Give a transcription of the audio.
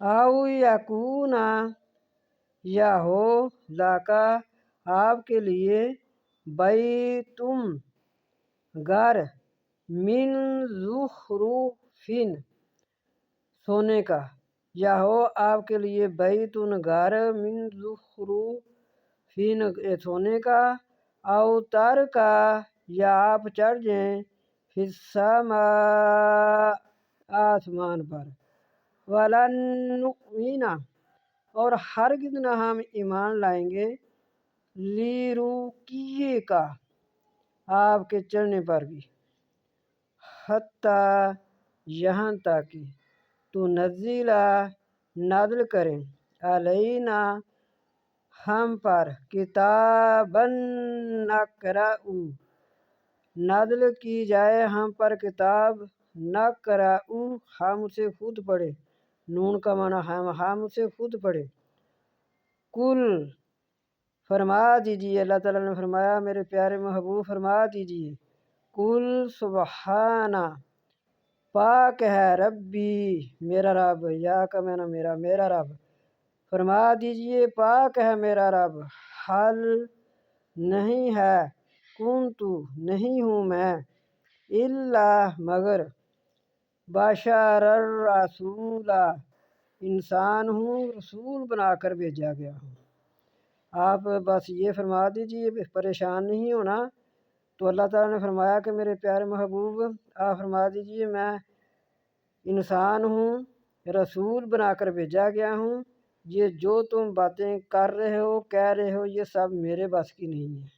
او یکونا یا ہو لاکا آپ کے لیے بیتم گھر من زخرفن سونے کا، یا ہو آپ کے لیے بیتن گھر من زخرفن سونے کا، او تر کا یا آپ چڑھ جائیں فی السماء آسمان پر، ولن نؤمن اور ہرگز نہ ہم ایمان لائیں گے لرقیک آپ کے چڑھنے پر بھی، حتیٰ یہاں تک کہ تنزل نازل کریں علینا ہم پر کتاباً نقرأہ نازل کی جائے ہم پر کتاب نقرأہ ہم اسے خود پڑھیں، نون کا معنی ہم اسے خود پڑھیں۔ کل فرما دیجیے، اللہ تعالیٰ نے فرمایا میرے پیارے محبوب فرما دیجیے، کل سبحانہ پاک ہے ربی میرا رب، یا کا معنی میرا رب، فرما دیجیے پاک ہے میرا رب، حل نہیں ہے کنتو نہیں ہوں میں الا مگر بشر الرسول انسان ہوں رسول بنا کر بھیجا گیا ہوں۔ آپ بس یہ فرما دیجیے، پریشان نہیں ہونا۔ تو اللہ تعالیٰ نے فرمایا کہ میرے پیارے محبوب آپ فرما دیجیے میں انسان ہوں رسول بنا کر بھیجا گیا ہوں، یہ جو تم باتیں کر رہے ہو کہہ رہے ہو یہ سب میرے بس کی نہیں ہے۔